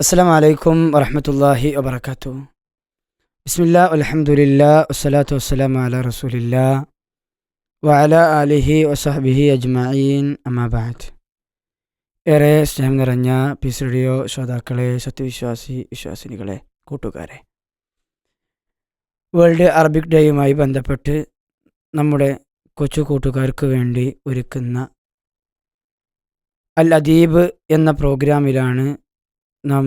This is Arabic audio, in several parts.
അസ്സലാമു അലൈക്കും വറഹ്മത്തുള്ളാഹി വബറകാതുഹു. ബിസ്മില്ലാഹ് വൽഹംദുലില്ലാഹ് വസ്സലാത്തു വസ്സലാമു അലാ റസൂലില്ലാഹ് വഅലാ ആലിഹി വസഹ്ബിഹി അജ്മഈൻ അമ്മാ ബഅദ്. ഏറെ സ്നേഹം നിറഞ്ഞ പീസ് റേഡിയോ ശ്രോതാക്കളെ, വിശ്വാസിനികളെ, കൂട്ടുകാരെ, വേൾഡ് അറബിക് ഡേയുമായി ബന്ധപ്പെട്ട് നമ്മുടെ കൊച്ചു കൂട്ടുകാർക്ക് വേണ്ടി ഒരുക്കുന്ന അൽ അദീബ് എന്ന പ്രോഗ്രാമിലാണ് നാം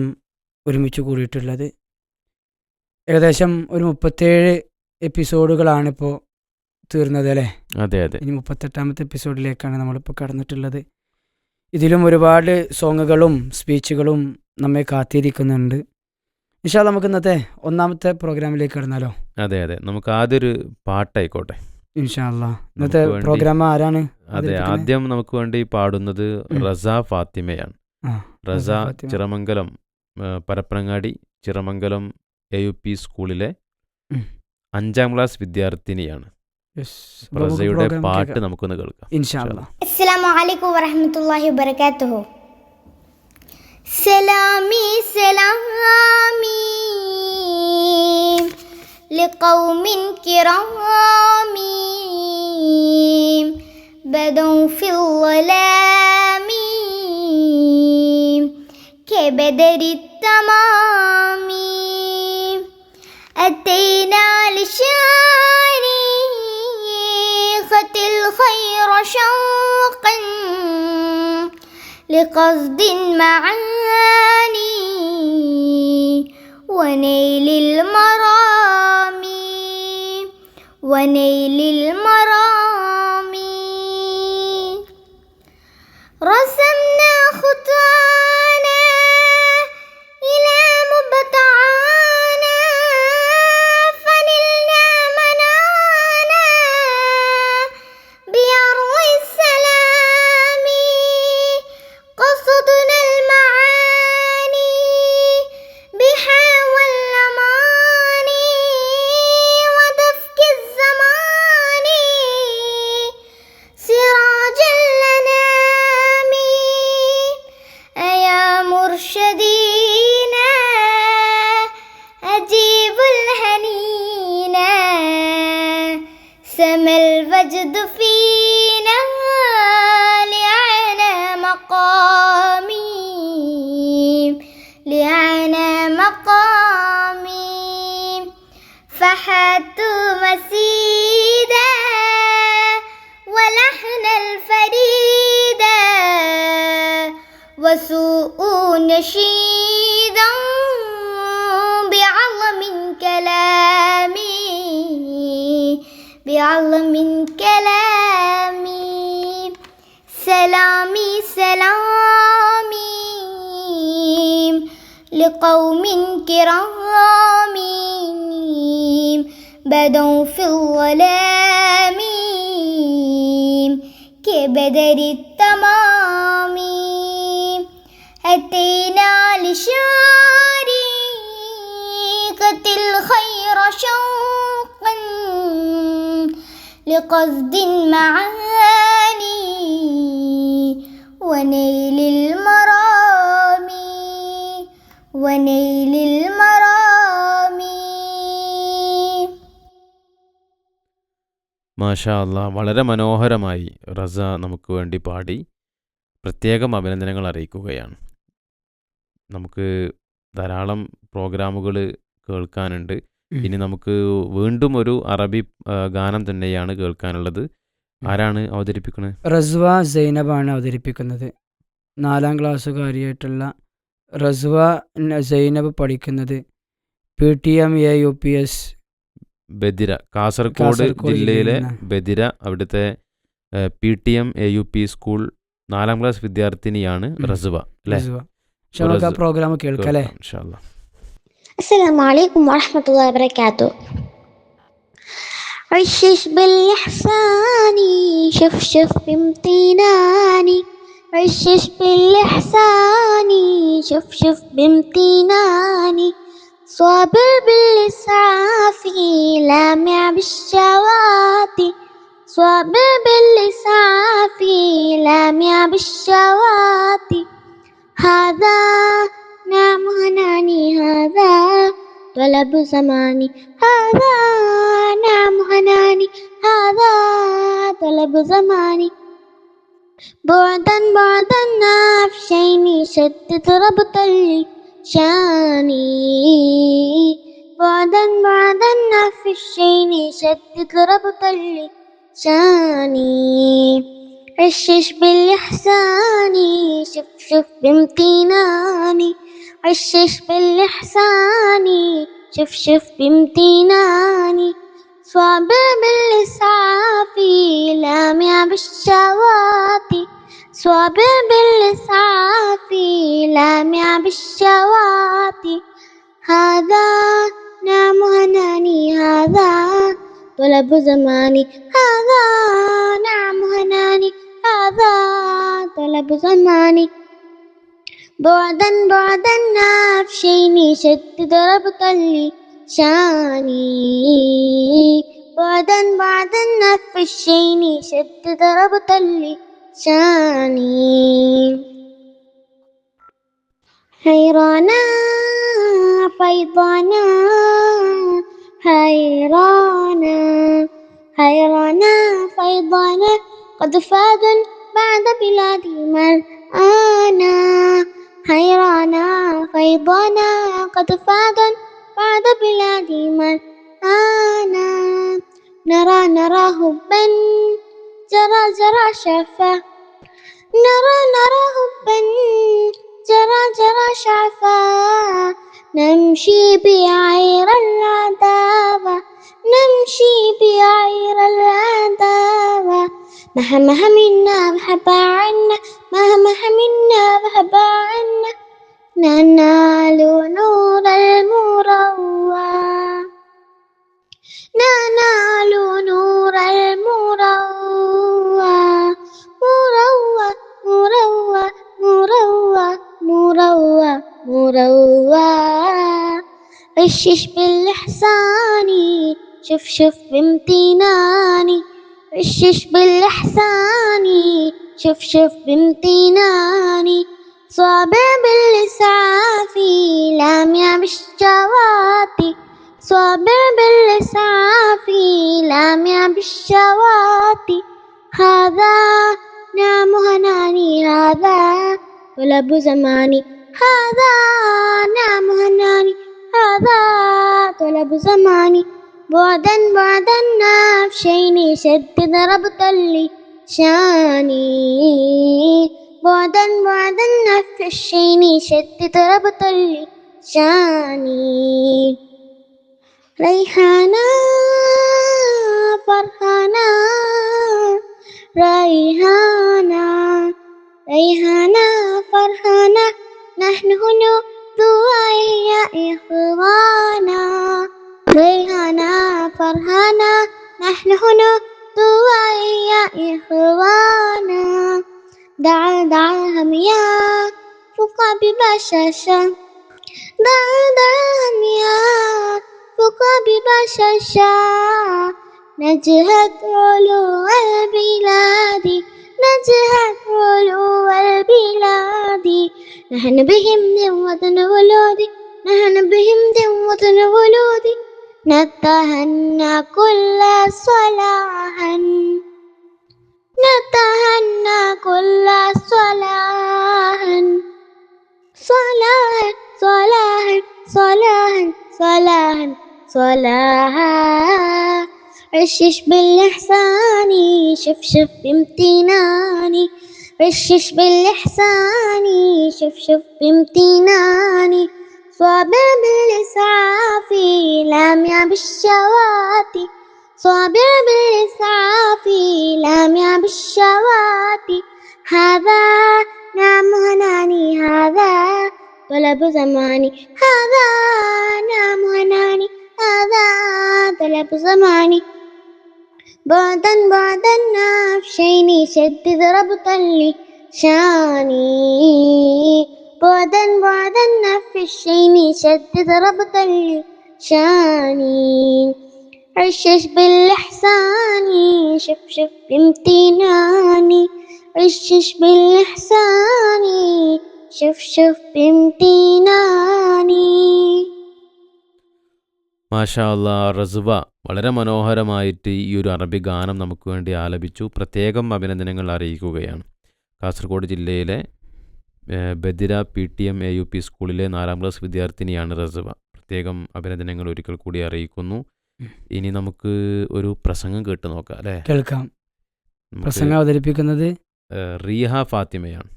ഒരുമിച്ച് കൂടിയിട്ടുള്ളത്. ഏകദേശം ഒരു 37 എപ്പിസോഡുകളാണിപ്പോൾ തീർന്നത് അല്ലേ? അതെ അതെ. ഇനി 38ാമത്തെ എപ്പിസോഡിലേക്കാണ് നമ്മളിപ്പോൾ കടന്നിട്ടുള്ളത്. ഇതിലും ഒരുപാട് സോങ്ങുകളും സ്പീച്ചുകളും നമ്മെ കാത്തിരിക്കുന്നുണ്ട്. ഇൻഷാ അല്ലാ നമുക്ക് ഇന്നത്തെ ഒന്നാമത്തെ പ്രോഗ്രാമിലേക്ക് കടന്നാലോ? അതെ അതെ, നമുക്ക് ആദ്യം ഒരു പാട്ടായിക്കോട്ടെ. ഇൻഷാ അല്ലാ. ഇന്നത്തെ പ്രോഗ്രാം ആരാണ്? അതെ, ആദ്യം നമുക്ക് വേണ്ടി പാടുന്നത് റസ ഫാത്തിമയാണ്. റസ ചിറമംഗലം പരപ്പനങ്ങാടി ചിറമംഗലം AUP സ്കൂളിലെ 5ാം ക്ലാസ് വിദ്യാർത്ഥിനിയാണ്. റസയുടെ പാട്ട് നമുക്കൊന്ന് കേൾക്കാം ഇൻഷാ അല്ലാ. അസ്സലാമു അലൈക്കും വറഹ്മത്തുള്ളാഹി വബറകാതുഹു. സലാമി സലാമി ലിഖൗമിൻ കിറാമി ബദൗ ഫിൽ വലാമി كبدر التمام أتينا لشارقة الخير شوقا لقصد معاني ونيل المرام ونيل المرام رسمنا خطانا إلى مبتعانا فنلنا منانا بأرض السلام قصدنا المعاني بها والأمان ودفك الزمان سراجا لنا أيا مرشدينا أجيب الهنينا سما الوجد فينا لعنا مقامي لعنا مقامي فحات مسيدا ولحن الفريدا وسوء نشيدا بعظم كلامي بعظم كلامي سلامي سلامي لقوم كرام بدوا في الظلام كبدر التمام أتينا لشارقة الخير شوقا لقصد معاني ونيل المرام ونيل المرام. മാഷാ അല്ലാ, വളരെ മനോഹരമായി റസ നമുക്ക് വേണ്ടി പാടി. പ്രത്യേകം അഭിനന്ദനങ്ങൾ അറിയിക്കുകയാണ്. നമുക്ക് ധാരാളം പ്രോഗ്രാമുകൾ കേൾക്കാനുണ്ട്. ഇനി നമുക്ക് വീണ്ടും ഒരു അറബി ഗാനം തന്നെയാണ് കേൾക്കാനുള്ളത്. ആരാണ് അവതരിപ്പിക്കുന്നത്? റസ്വ സൈനബാണ് അവതരിപ്പിക്കുന്നത്. 4ാം ക്ലാസ്സുകാരിയായിട്ടുള്ള റസ്വ സൈനബ് പഠിക്കുന്നത് PTM AUPS ബദിര, കാസർഗോഡ് ജില്ലയിലെ ബദിര. അവിടുത്തെ PTM AUP സ്കൂൾ 4ാം ക്ലാസ് വിദ്യാർത്ഥിനിയാണ് റസ്വ അല്ലേ? പ്രോഗ്രാം കേൾക്കല്ലേ? السلام عليكم ورحمة الله وبركاته. عشش بالإحسان شف شف بامتناني عشش بالإحسان شف شف بامتناني صابر بالإسعاف لامع بالشواتي صابر بالإسعاف لامع بالشواتي هذا نعم هناني هذا طلب زماني هذا نعم هناني هذا طلب زماني بعدا بعدا نفسيني شدد ربط شاني بعدا بعدا نفسيني شدد ربط شاني عشش بالإحسان شوف شوف بامتناني عشش بالإحسان شوف شوف بامتناني صابر بالإسعاف لامع بالشواتي صابر بالإسعاف لامع بالشواتي هذا نعم هناني هذا طلب زماني هذا نعم هناني هذا طلب زماني بعدا بعدا نفسيني شدد ربط شاني بعدا بعدا نفسيني شدد ربط شاني حيرانا فيضانا حيرانا حيرانا فيضانا قد فاد بعد بلادي مرآنا حيرانا فيضانا قد فاد بعد بلادي مرآنا نرى نرى هبا جرى جرى شفا نرى نرى هبا جرى جرى شعفا نمشي بعير العذاب نمشي بعير العذاب مهما منا ذهب عنا مهما منا ذهب عنا ننال نور المروى ننال نور المروى مروى مروى مروى مروى مروى عشش بالإحسان شوف شوف بامتناني عشش بالإحسان شوف شوف بامتناني صابر بالإسعاف لامع بالشواتي صابر بالإسعاف لامع بالشواتي هذا نعم هناني هذا طلب زماني هذا نعم هناني هذا طلب زماني بعدا بعدا نفسيني شدد ربط شاني بعدا بعدا نفسيني شدد ربط شاني ريحانا فرحانا ريحانا ريحانا فرحانا نحن هنا دعاء يا إخوانا ريحانا فرحانا نحن هنا دعاء يا إخوانا دعا دعا هميا فوق ببشاشة دعا دعا هميا فوق ببشاشة نجهت علو البلاد نجهت علو البلاد نحن بهم ذمة ولودي نحن بهم ذمة ولودي نتهنى كل صلاحا نتهنى كل صلاحا صلاحا صلاحا صلاحا صلاحا صلاحا عشش بالإحسان شوف شوف بامتناني عشش بالإحسان شوف شوف بامتناني صابر بالإسعاف لامع بالشواتي صابر بالإسعاف لامع بالشواتي هذا نعم هناني هذا طلب زماني هذا نعم هناني هذا طلب زماني بعدا بعدا نفسيني شدد ربط شاني بعدا بعدا نفسيني شدد ربط شاني عشش بالإحسان شوف شوف بامتناني عشش بالإحسان شوف شوف بامتناني. മാഷാ അല്ലാ, റസുവ വളരെ മനോഹരമായിട്ട് ഈ ഒരു അറബി ഗാനം നമുക്ക് വേണ്ടി ആലപിച്ചു. പ്രത്യേകം അഭിനന്ദനങ്ങൾ അറിയിക്കുകയാണ്. കാസർഗോഡ് ജില്ലയിലെ ബദിര PTM AUP സ്കൂളിലെ 4ാം ക്ലാസ് വിദ്യാർത്ഥിനിയാണ് റസുവ. പ്രത്യേകം അഭിനന്ദനങ്ങൾ ഒരിക്കൽ കൂടി അറിയിക്കുന്നു. ഇനി നമുക്ക് ഒരു പ്രസംഗം കേട്ട് നോക്കാം അല്ലേ? കേൾക്കാം. നമുക്ക് പ്രസംഗം അവതരിപ്പിക്കുന്നത് റീഹ ഫാത്തിമയാണ്.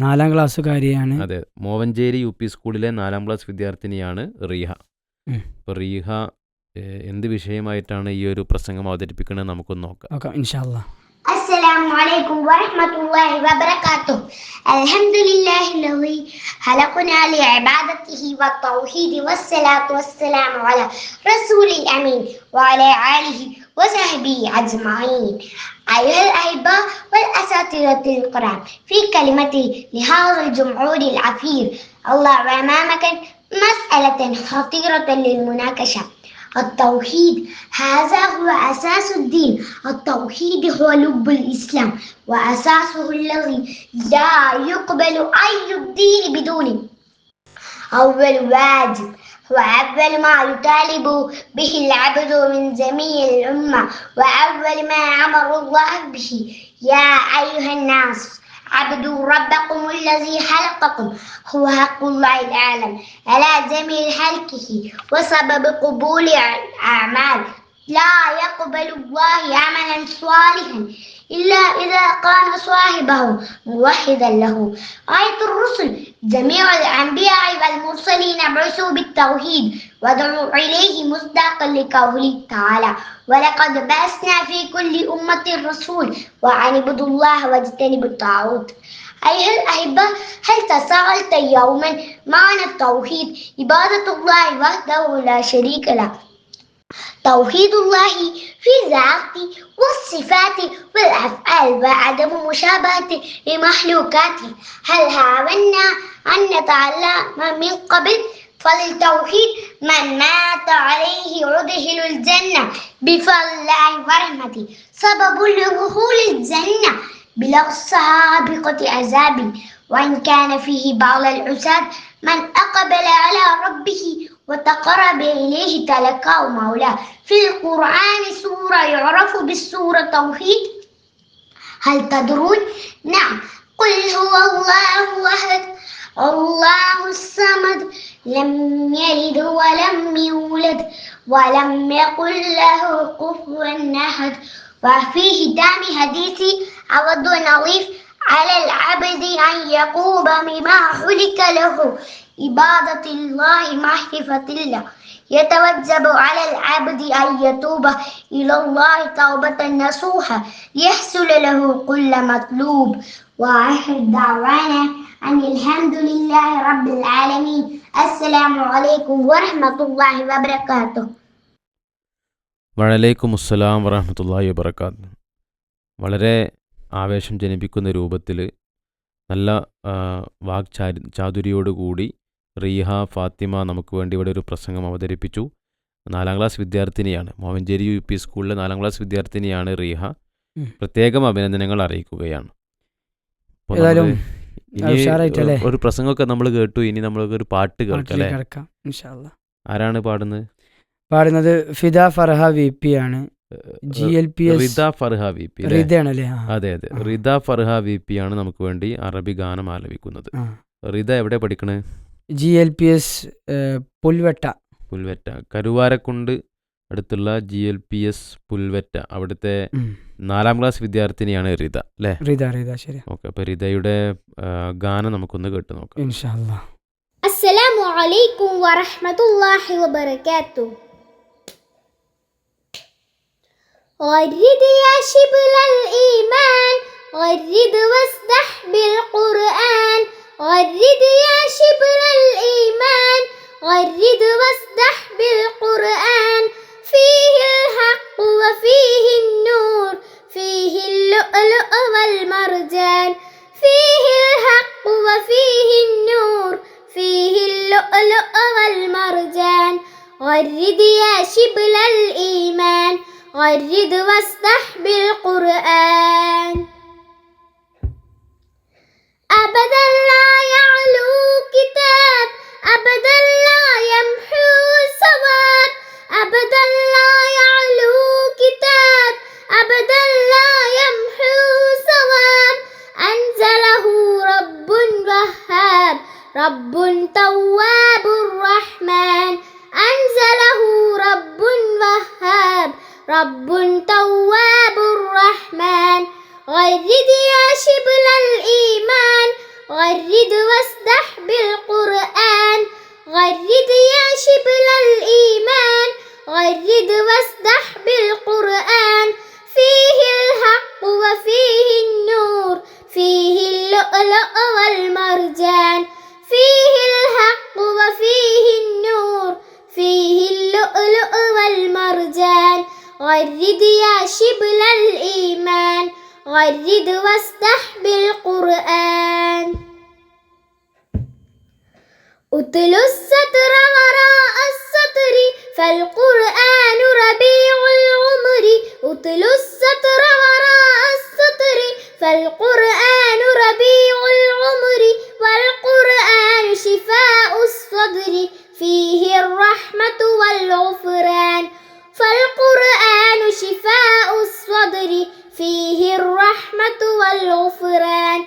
4ാം ക്ലാസ്സുകാരിയാണ്. അതെ, മോവഞ്ചേരി UP സ്കൂളിലെ 4ാം ക്ലാസ് വിദ്യാർത്ഥിനിയാണ് റീഹ. ഉം. അപ്പോൾ റീഹ എന്ത് വിഷയമായിട്ടാണ് ഈ ഒരു പ്രസംഗം അവതരിപ്പിക്കുന്നത് നമുക്കൊന്ന് നോക്കാം. നോക്കാം ഇൻഷാ അല്ലാ. السلام عليكم ورحمة الله وبركاته. الحمد لله الذي خلقنا لعبادته والتوحيد والصلاة والسلام على رسول الأمين وعلى آله وصحبه أجمعين. أيها الأحبة والأساتذة الكرام، في كلمتي لهذا الجمهور العفير الله أمامك مسألة خطيرة للمناقشة. التوحيد هذا هو أساس الدين. التوحيد هو لب الإسلام وأساسه الذي لا يقبل أي دين بدونه. أول واجب وأول ما يطالب به العبد من جميع الأمة، وأول ما أمر الله به: يا أيها الناس عبدوا ربكم الذي خلقكم. هو حق الله العالم على جميع خلقه وسبب قبول الأعمال. لا يقبل الله عملا صالحا إلا إذا كان صاحبه موحدا له. آية الرسل: جميع الأنبياء والمرسلين بعثوا بالتوحيد ودعوا إليه مصداقا لقوله تعالى: ولقد بعثنا في كل أمة رسول وأن اعبدوا الله واجتنبوا الطاغوت. أيها الأحبة، هل تساءلت يوما معنى التوحيد؟ عبادة الله وحده لا شريك له. توحيد الله في ذاته والصفات والأفعال وعدم مشابهته لمخلوقاته. هل حاولنا أن نتعلم من قبل؟ فللتوحيد من مات عليه يدخل الجنة بفضل الله ورحمته، سبب لدخول الجنة بلا سابقة عذاب. وإن كان فيه بعض العساد من أقبل على ربه وتقرب إليه تلقاه مولاه. في القرآن سورة يعرف بالسورة توحيد. هل تدرون؟ نعم. قل هو الله أحد الله الصمد لم يلد ولم يولد ولم يكن له كفوا أحد. وفي ختام حديثي أود أن أضيف: على العبد أن يقوم بما خلق له، عبادة الله معرفة الله. يتوجب على العبد أن يتوب إلى الله توبة نصوحا يحصل له كل مطلوب. وآخر دعوانا أن الحمد لله رب العالمين. السلام عليكم ورحمة الله وبركاته. വഅലൈക്കും അസ്സലാം വറഹ്മത്തുള്ളാഹി വബറകാത്ത്. വളരെ ആവേശം ജനിപ്പിക്കുന്ന രൂപത്തിൽ നല്ല ചാതുരിയോടുകൂടി റീഹ ഫാത്തിമ നമുക്ക് വേണ്ടി ഇവിടെ ഒരു പ്രസംഗം അവതരിപ്പിച്ചു. 4ാം ക്ലാസ് വിദ്യാർത്ഥിനിയാണ്. മോവഞ്ചേരി UP സ്കൂളിലെ 4ാം ക്ലാസ് വിദ്യാർത്ഥിനിയാണ് റീഹ. പ്രത്യേകം അഭിനന്ദനങ്ങൾ അറിയിക്കുകയാണ്. അപ്പോൾ ഏതായാലും ഇനി ഉഷാറായിട്ടല്ലേ? ഒരു പ്രസംഗമൊക്കെ നമ്മൾ കേട്ടു. ഇനി നമ്മൾക്ക് ഒരു പാട്ട് കേൾക്കാം അല്ലേ? കിടക്കാം ഇൻഷാ അല്ലാ. ആരാണ് പാടുന്നത്? പാടുന്നത് ഫിദ ഫർഹ VP ആണ്. GLPS റിദ ഫർഹ VP. റിദയാണല്ലേ? അതെ അതെ, റിദ ഫർഹ VP ആണ് നമുക്ക് വേണ്ടി അറബി ഗാനം ആലപിക്കുന്നത്. റിദ എവിടെ പഠിക്കണേ? GLPS പുൽവെട്ട. കരുവാരക്കുണ്ട് അടുത്തുള്ള GLPS പുൽവെറ്റ, അവിടുത്തെ 4ാം ക്ലാസ് വിദ്യാർത്ഥിനിയാണ് റിദ അല്ലേ? റിദ ശരി. ഓക്കെ, അപ്പോൾ റിദയുടെ ഗാനം നമുക്കൊന്ന് കേട്ട് നോക്കാം ഇൻഷാ അല്ലാ. السلام عليكم ورحمة الله وبركاته. غرد يا شبل الإيمان، غرد واسدح بالقرآن. غرد يا شبل الإيمان، غرد واسدح بالقرآن. فيه الحق وفيه النور، فيه اللؤلؤ والمرجان. فيه الحق وفيه النور، فيه اللؤلؤ والمرجان. غرد يا شبل الإيمان، غرد واسدح بالقرآن. أبدا لا يعلو كتاب أبدا لا يمحو سواد أبدا لا يعلو كتاب أبدا لا يمحو سواد أنزله رب وهاب رب تواب رحمن أنزله رب وهاب رب تواب رحمن غرد يا شبل الإيمان غرد واسدح بالقرآن غرد يا شبل الإيمان غرد واسدح بالقرآن فيه الحق وفيه النور فيه اللؤلؤ والمرجان فيه الحق وفيه النور فيه اللؤلؤ والمرجان غرد يا شبل الإيمان غرد واسدح بالقرآن أتل السطر وراء السطر فالقرآن ربيع العمر أتل السطر وراء السطر فالقرآن ربيع العمر والقرآن شفاء الصدر فيه الرحمة والغفران فالقرآن شفاء الصدر فيه الرحمة والغفران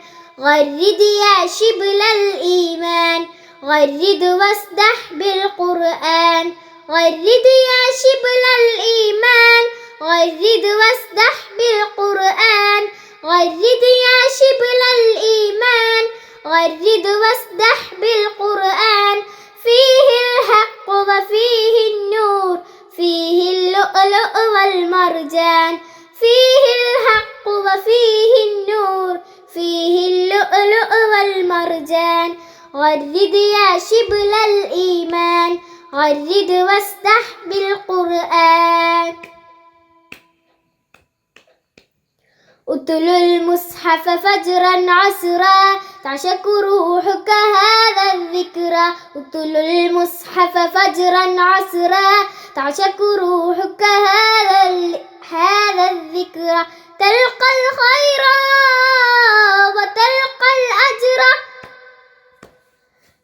غرد يا شبل الإيمان غرد واسدح بالقرآن غرد يا شبل الإيمان غرد واسدح بالقرآن غرد يا شبل الإيمان غرد واسدح بالقرآن فيه الحق وفيه النور فيه اللؤلؤ والمرجان فيه الحق وفيه النور فيه اللؤلؤ والمرجان غرد يا شبل الإيمان غرد واسدح بالقرآن أتل المصحف فجرا عسرا تعشق روحك هذا الذكرى أتل المصحف فجرا عسرا تعشق روحك هذا الذكرى تلقى الخير وتلقى الأجر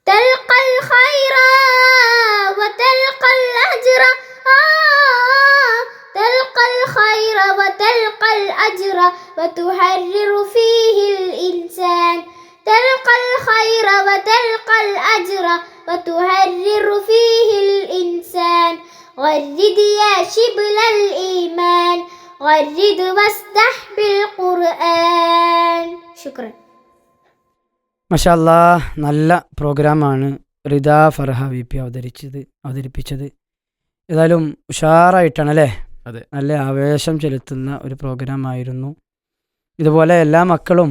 تلقى الخير وتلقى الأجر تلقى الخير وتلقى الأجر وتحرر فيه الإنسان تلقى الخير وتلقى الأجر وتحرر فيه الإنسان غرد يا شبل الإيمان غرد واستح بالقرآن شكرا മാഷാ അല്ലാ, നല്ല പ്രോഗ്രാമാണ് റിദ ഫർഹ വി പി അവതരിപ്പിച്ചത്. ഏതായാലും ഉഷാറായിട്ടാണ് അല്ലേ? അതെ. നല്ല ആവേശം ചെലുത്തുന്ന ഒരു പ്രോഗ്രാം ആയിരുന്നു. ഇതുപോലെ എല്ലാ മക്കളും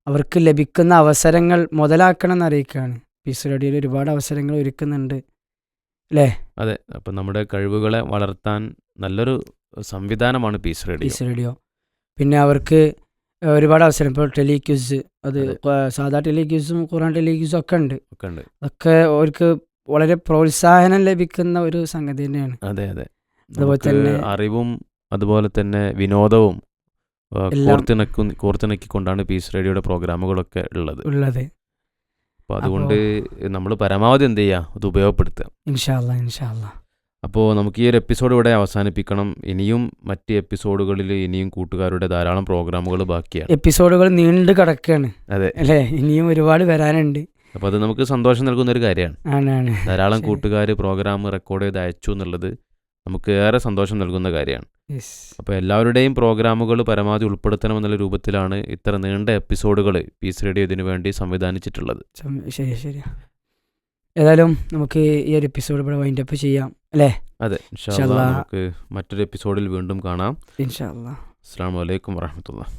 അവർക്ക് ലഭിക്കുന്ന അവസരങ്ങൾ മുതലാക്കണം എന്നറിയിക്കുകയാണ്. പീസ് റേഡിയോയിൽ ഒരുപാട് അവസരങ്ങൾ ഒരുക്കുന്നുണ്ട് അല്ലേ? അതെ. അപ്പം നമ്മുടെ കഴിവുകളെ വളർത്താൻ നല്ലൊരു സംവിധാനമാണ് പീസ് റേഡിയോ. പിന്നെ അവർക്ക് ഒരുപാട് അവസരം, ഇപ്പോൾ ടെലിക്യൂസ്, അത് സാധാ ടെലിക്യൂസും ഖുർആൻ ടെലിക്യൂസും ഒക്കെ ഉണ്ട്. അതൊക്കെ അവർക്ക് വളരെ പ്രോത്സാഹനം ലഭിക്കുന്ന ഒരു സംഗതി തന്നെയാണ്. അതെ. അതുപോലെ തന്നെ അറിവും അതുപോലെ തന്നെ വിനോദവും കോർത്തിണക്കിക്കൊണ്ടാണ് പീസ് റേഡിയോയുടെ പ്രോഗ്രാമുകളൊക്കെ ഉള്ളത്. അപ്പോൾ അതുകൊണ്ട് നമ്മൾ പരമാവധി എന്ത് ചെയ്യുക, അത് ഉപയോഗപ്പെടുത്തുക. ഇൻഷാ അല്ലാ. അപ്പോൾ നമുക്ക് ഈ ഒരു എപ്പിസോഡ് ഇവിടെ അവസാനിപ്പിക്കണം. ഇനിയും മറ്റ് എപ്പിസോഡുകളിൽ ഇനിയും കൂട്ടുകാരുടെ ധാരാളം പ്രോഗ്രാമുകൾ ബാക്കിയാണ്. എപ്പിസോഡുകൾ നീണ്ടു കിടക്കുകയാണ്. അതെ അല്ലേ? ഇനിയും ഒരുപാട് വരാനുണ്ട്. അപ്പോൾ അത് നമുക്ക് സന്തോഷം നൽകുന്ന ഒരു കാര്യമാണ്. ധാരാളം കൂട്ടുകാർ പ്രോഗ്രാം റെക്കോർഡ് ചെയ്ത് അയച്ചു എന്നുള്ളത് നമുക്ക് ഏറെ സന്തോഷം നൽകുന്ന കാര്യമാണ്. അപ്പോൾ എല്ലാവരുടെയും പ്രോഗ്രാമുകൾ പരമാവധി ഉൾപ്പെടുത്തണമെന്നുള്ള രൂപത്തിലാണ് ഇത്ര നീണ്ട എപ്പിസോഡുകൾ പീസ് റേഡിയോ ഇതിനു വേണ്ടി സംവിധാനിച്ചിട്ടുള്ളത്. ശരി. ഏതായാലും നമുക്ക് ഈ ഒരു എപ്പിസോഡ് ഇവിടെ വൈൻഡ് അപ്പ് ചെയ്യാം അല്ലേ? അതെ. ഇൻഷാ അല്ലാഹ് നമുക്ക് മറ്റൊരു എപ്പിസോഡിൽ വീണ്ടും കാണാം. ഇൻഷാ അല്ലാഹ്. അസ്സലാമു അലൈക്കും വറഹ്മത്തുള്ളാഹി.